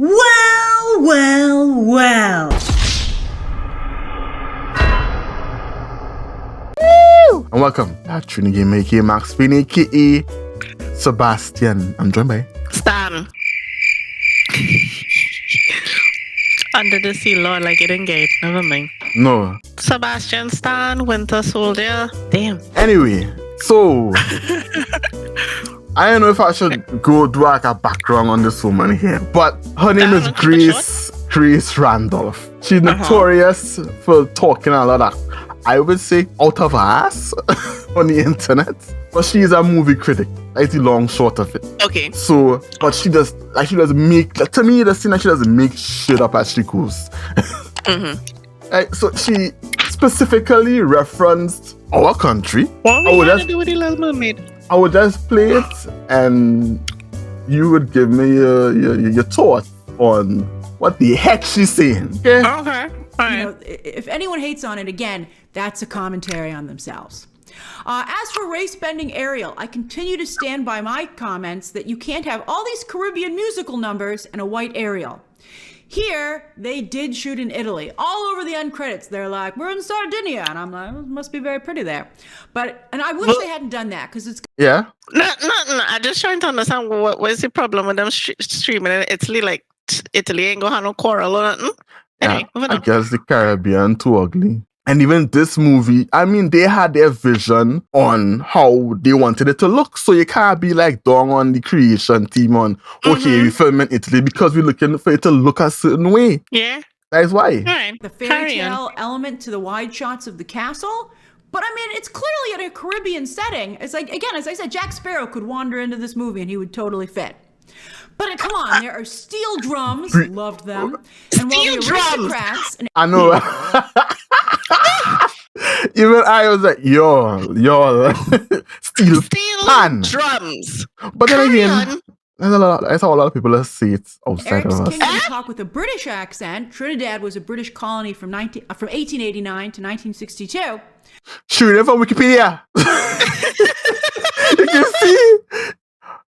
Well, well, well. Woo! And welcome to Trinidadian aka Max Payne aka Sebastian. I'm joined by Stan. Under the sea, Lord, like it didn't get. Never mind. No. Sebastian Stan, Winter Soldier. Damn. Anyway, so I don't know if I should go do like a background on this woman here, but her name is Grace Randolph. She's notorious for talking a lot of, I would say, out of her ass on the internet. But she's a movie critic. That's the long short of it. Okay. So, but she doesn't make, to me, the scene that she doesn't make shit up as she goes. So she specifically referenced our country. What we got to do with the Little Mermaid? I would just play it and you would give me your thoughts on what the heck she's saying. Okay? Okay. All right. You know, if anyone hates on it, again, that's a commentary on themselves. As for race-bending Ariel, I continue to stand by my comments that you can't have all these Caribbean musical numbers and a white Ariel. Here, they did shoot in Italy. All over the end credits, they're like, we're in Sardinia. And I'm like, it must be very pretty there. And I wish they hadn't done that, because it's... Yeah? No. I'm just trying to understand what's the problem with them streaming in Italy. Like, Italy ain't gonna have no quarrel or nothing. Anyway, I guess the Caribbean too ugly. And even this movie, I mean, they had their vision on how they wanted it to look. So you can't be like down on the creation team on, okay, we film in Italy because we're looking for it to look a certain way. Yeah. That's why. Right. The fairy tale element to the wide shots of the castle. But I mean, it's clearly in a Caribbean setting. It's like, again, as I said, Jack Sparrow could wander into this movie and he would totally fit. But come on, there are steel drums, loved them. And while the aristocrats... I know. Even I was like, yo, steel pan. Drums. But then again, that's how a lot of people say it outside Eric's of us. Kingdom talk with a British accent. Trinidad was a British colony from 1889 to 1962. She read it from Wikipedia. You can see.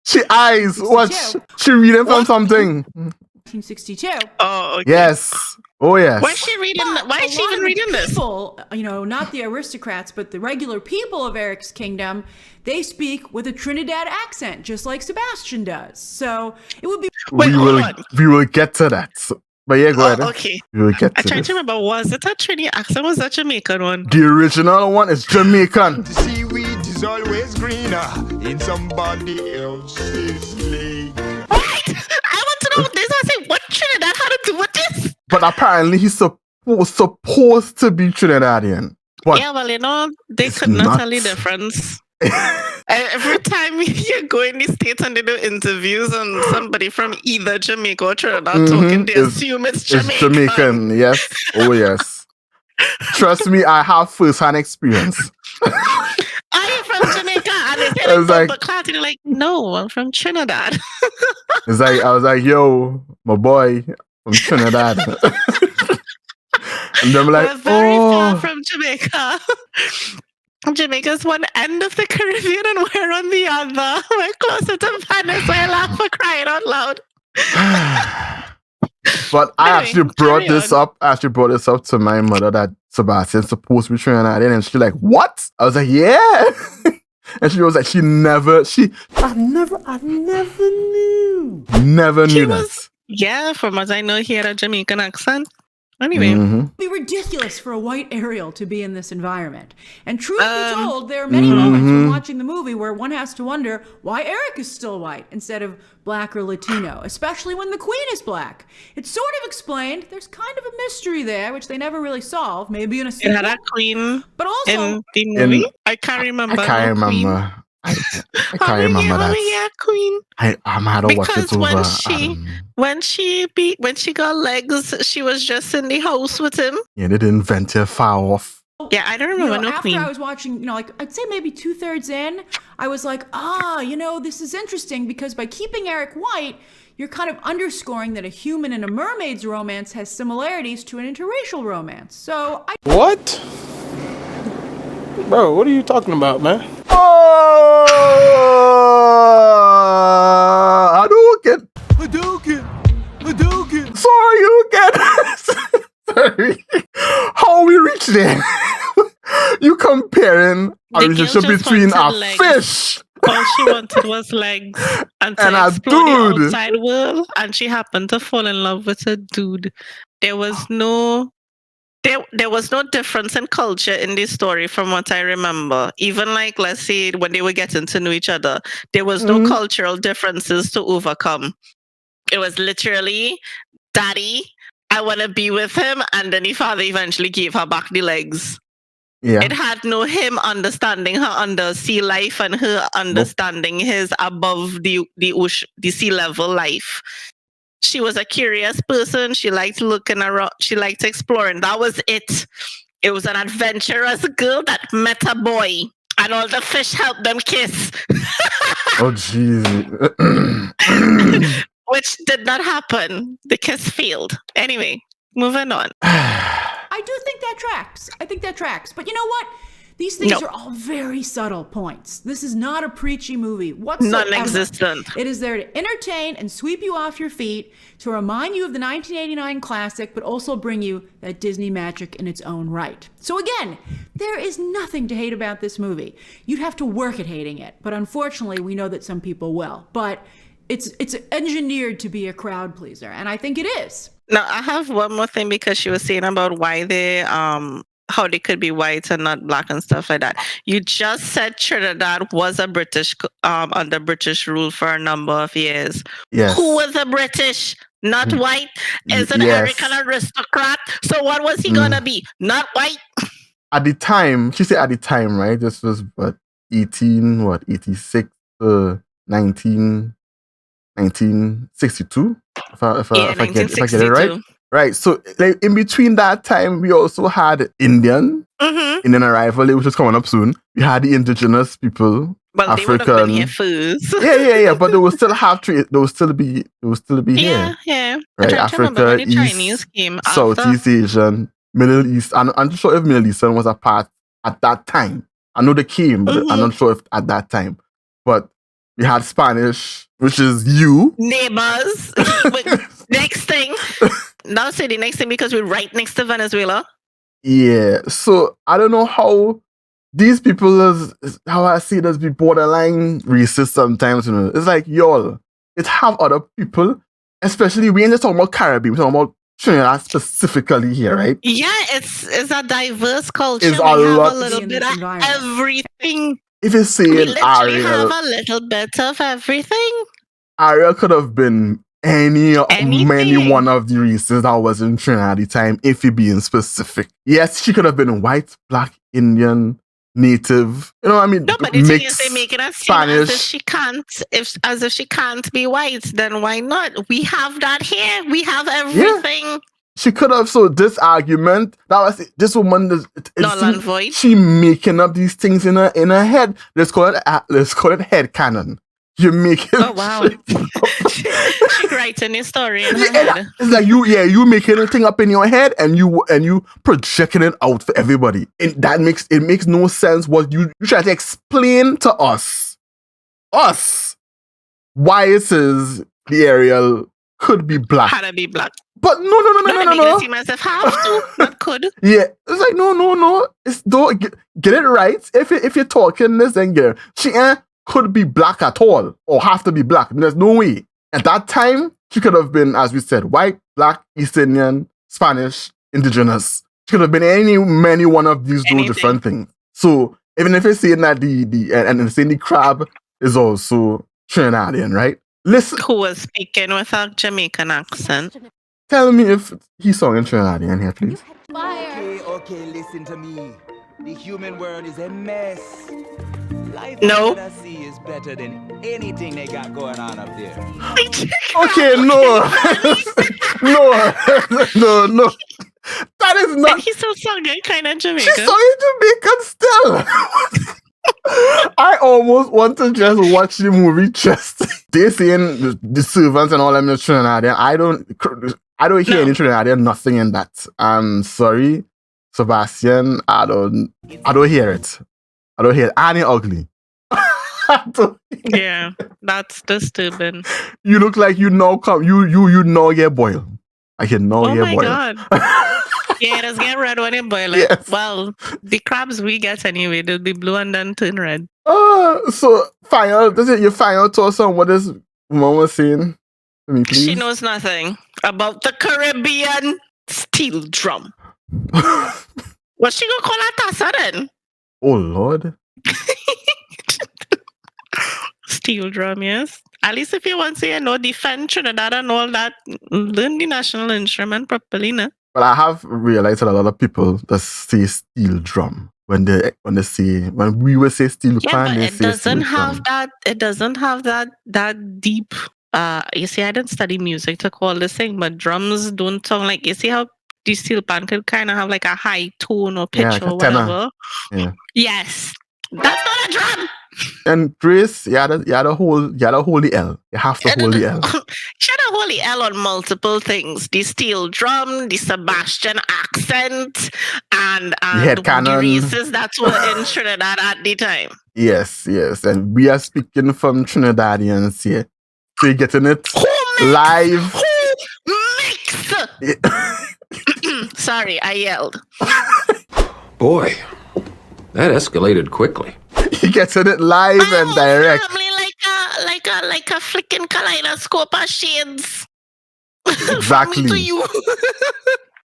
She eyes. Watch. She reading from something. 1962. Oh, okay. Yes. Oh, yes. Why is she reading? Why is she even reading this? People, you know, not the aristocrats, but the regular people of Eric's Kingdom, they speak with a Trinidad accent, just like Sebastian does. So it would be. We will get to that. But yeah, go ahead. Okay. We will get to I tried to remember, was it a Trinidad accent? Was that Jamaican one? The original one is Jamaican. The seaweed is always greener in somebody else's lake. What? I want to know this. I say, what Trinidad had to do with this? But apparently he's supposed to be Trinidadian. But yeah, well, you know, they could not tell the difference. Every time you go in the States and they do interviews and somebody from either Jamaica or Trinidad talking, they assume it's Jamaican. It's Jamaican, yes. Oh, yes. Trust me, I have first-hand experience. Are you from Jamaica? And they say, like, they're like, no, I'm from Trinidad. It's like, I was like, yo, my boy, from Trinidad. And they're like, we're very far from Jamaica. Jamaica's one end of the Caribbean and we're on the other. We're closer to Venezuela for crying out loud. But I actually brought this up to my mother that Sebastian's supposed to be Trinidadian, and she's like, what? I was like, yeah. And she was like, I never knew. Never knew that. Yeah, from what I know, he had a Jamaican accent. Anyway. It would be ridiculous for a white Ariel to be in this environment. And truth be told, there are many moments when watching the movie where one has to wonder why Eric is still white instead of black or Latino, especially when the queen is black. It's sort of explained. There's kind of a mystery there, which they never really solve. Maybe in a sequel. It had a queen but also, in the movie? I can't remember. I can't remember. I can't remember that. Queen. I'm had to watch it over. When she got legs, she was just in the house with him. Yeah, they didn't venture far off. Yeah, I don't remember no after queen. I was watching, like I'd say maybe 2/3 in, I was like, this is interesting because by keeping Eric white, you're kind of underscoring that a human and a mermaid's romance has similarities to an interracial romance. So What? Bro, what are you talking about, man? Oh, Hadouken! Hadouken! Sorry, you get sorry. How we reach there? You comparing a The girl relationship just between a wanted legs. fish All she wanted was legs and to and a explore the dude. outside world, and she happened to fall in love with a dude. There was no there was no difference in culture in this story from what I remember. Even like, let's say, when they were getting to know each other, there was no cultural differences to overcome. It was literally, daddy, I want to be with him, and then the father eventually gave her back the legs. Yeah. It had no him understanding her under sea life and her understanding his above the sea level life. She was a curious person. She liked looking around. She liked exploring. That was it. It was an adventurous girl that met a boy, and all the fish helped them kiss. Oh, jeez. Which did not happen. The kiss failed. Anyway, moving on. I do think that tracks. I think that tracks. But you know what? These things are all very subtle points. This is not a preachy movie whatsoever. Non-existent. It is there to entertain and sweep you off your feet, to remind you of the 1989 classic, but also bring you that Disney magic in its own right. So again, there is nothing to hate about this movie. You'd have to work at hating it, but unfortunately, we know that some people will. But it's engineered to be a crowd pleaser, and I think it is. Now, I have one more thing, because she was saying about why they how they could be white and not black and stuff like that. You just said Trinidad was a British under British rule for a number of years. Yes. Who was a British? Not white? Is an American aristocrat? So what was he gonna be? Not white? At the time, she said at the time, right? This was 86 to 1962? If I get it right. Right, so like, in between that time, we also had Indian arrival, which is coming up soon. We had the indigenous people, well, African. They would have been here first. yeah, but they will still have to. They will still be here. Yeah. Right, Africa, East, Chinese came Southeast Asian, Middle East. I'm not sure if Middle Eastern was a part at that time. I know they came, but I'm not sure if at that time. But we had Spanish, which is you. Neighbors. Next thing. Now say the next thing, because we're right next to Venezuela. Yeah. So I don't know how these people how I see it as be borderline racist sometimes, you know. It's like, y'all, it have other people, especially we ain't just talking about Caribbean, we're talking about Trinidad specifically here, right? Yeah, it's a diverse culture. It's we have a little bit of everything. If you're saying we literally Ariel, have a little bit of everything. Ariel could have been many one of the races that was in Trinidad at the time, if you're being specific. Yes, she could have been white, black, Indian, native. You know what I mean? No, but the thing is, they make it seem as if she can't, as if she can't be white. Then why not? We have that here. We have everything. Yeah. She could have. So this argument, that was this woman. Null and void. She making up these things in her head. Let's call it head canon. You make it. Oh wow! she writing a story in her head. It's like you making a thing up in your head and you projecting it out for everybody. And that makes no sense. What you try to explain to us why it is the Ariel could be black. How to be black? But no. It seems as if have to, not could. Yeah, it's like no. It's don't get it right. If you're talking this, then get it. She could be black at all, or have to be black. There's no way. At that time, she could have been, as we said, white, black, East Indian, Spanish, indigenous. She could have been many one of those different things. So even if it's saying that and saying the crab is also Trinidadian, right? Listen. Who was speaking with a Jamaican accent? Tell me if he's singing Trinidadian here, please. Okay, listen to me. The human world is a mess. Life no. I see is better than anything they got going on up there. Okay, no. No. That is not. And he's still singing kind of Jamaican. She's singing Jamaican still. I almost want to just watch the movie just. They're saying the servants and all them in Trinidadian. I don't hear any Trinidadian, nothing in that. I'm sorry, Sebastian. I don't hear it. I don't hear it. And you're ugly. Yeah, that's disturbing. You look like you now get boiled. I can know Oh you my boil. God. Yeah, it does get red when you boil it. Yes. Well, the crabs we get anyway, they'll be blue and then turn red. So final, this is your final thoughts on what this woman was saying to me, please. She knows nothing about the Caribbean steel drum. What she gonna call that tassa then? Oh Lord. Steel drum, yes. At least if you want to, defend Trinidad and all that, learn the national instrument properly, no? But I have realized that a lot of people that say steel drum when we will say steel Yeah, pan, but they it say steel doesn't have drum. that. It doesn't have that deep. You see, I didn't study music to call this thing, but drums don't sound like. You see how the steel pan could kind of have like a high tone or pitch like a or tenor. whatever. Yeah. Yes, that's not a drum. And Grace, you had to hold the L. You have to hold the L. Should have hold the L on multiple things: the steel drum, the Sebastian accent, and head the cannon. races that were in Trinidad at the time. Yes. And we are speaking from Trinidadians here. So you're getting it live. Who mix? Sorry, I yelled. Boy, that escalated quickly. You're getting it live and direct. Family like a flicking kaleidoscope of shades. Exactly. From me to you.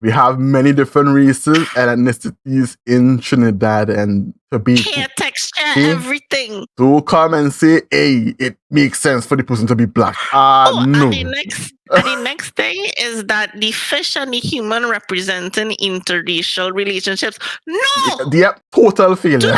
We have many different races and ethnicities in Trinidad and Tobago. Hair texture, everything. So come and say, hey, it makes sense for the person to be black. No. And the next thing is that the fish and the human representing interracial relationships. No! Yep, total failure.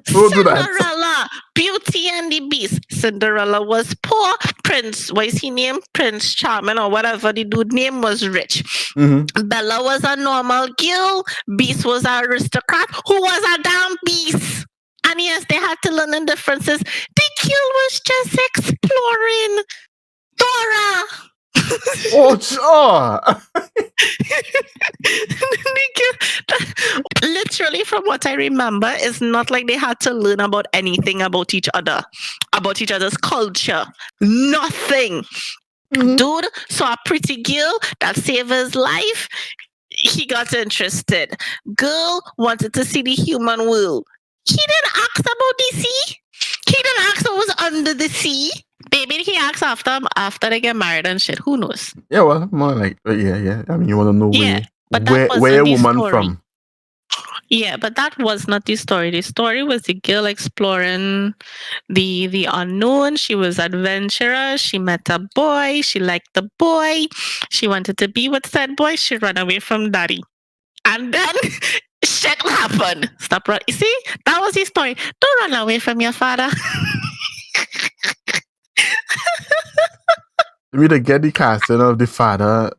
Don't do that. Cinderella, Beauty and the Beast. Cinderella was poor. Prince, what is he named? Prince Charming or whatever the dude name was rich. Mm-hmm. Bella was a normal girl. Beast was an aristocrat who was a damn beast. And yes, they had to learn the differences. The girl was just exploring. Dora. Literally, from what I remember, it's not like they had to learn about anything about each other, about each other's culture. Nothing. Mm-hmm. Dude saw a pretty girl that saved his life. He got interested. Girl wanted to see the human world. He didn't ask about the sea. He didn't ask what was under the sea. Maybe he asked after they get married and shit. Who knows? Yeah, well, more like, yeah. I mean, you want to know where a woman story. from. Yeah, but that was not the story. The story was the girl exploring the unknown. She was adventurous. She met a boy. She liked the boy. She wanted to be with that boy. She ran away from daddy. And then shit happened. Stop running. You see? That was the story. Don't run away from your father. We to get the casting of the father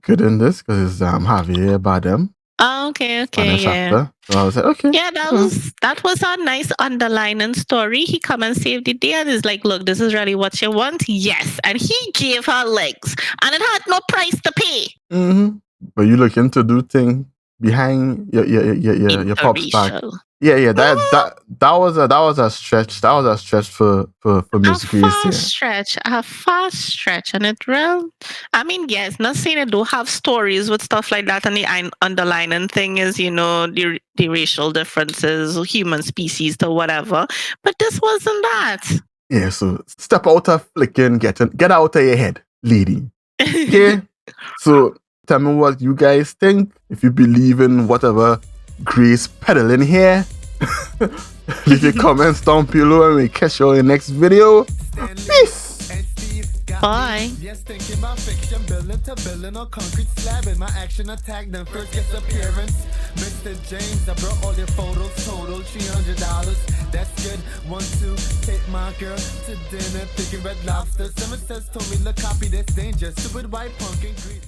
good in this because it's Javier Bardem. Oh, okay, yeah. So I was like, okay. Yeah, that was a nice underlining story. He come and saved the day and is like, look, this is really what you want. Yes, and he gave her legs, and it had no price to pay. Mm-hmm. But you looking to do thing behind your pop's back. Yeah. That was a stretch. That was a stretch for Miss Grace. A fast stretch, and it real. I mean, yes, not saying I don't have stories with stuff like that, and the underlining thing is, the racial differences, human species, to whatever. But this wasn't that. Yeah, so step out of flicking, get out of your head, lady. Okay, so tell me what you guys think. If you believe in whatever Grace peddling here, leave your comments down below and we'll catch you in the next video. Peace. Bye. Yes, thinking about fiction, building to building on concrete slab in my action attack, then first gets appearance. Mr. James, I brought all your photos, total $300. That's good. 1, 2, take my girl to dinner, thinking Red Lobster. Someone says, told me, look, copy this danger. Stupid white punk and greed.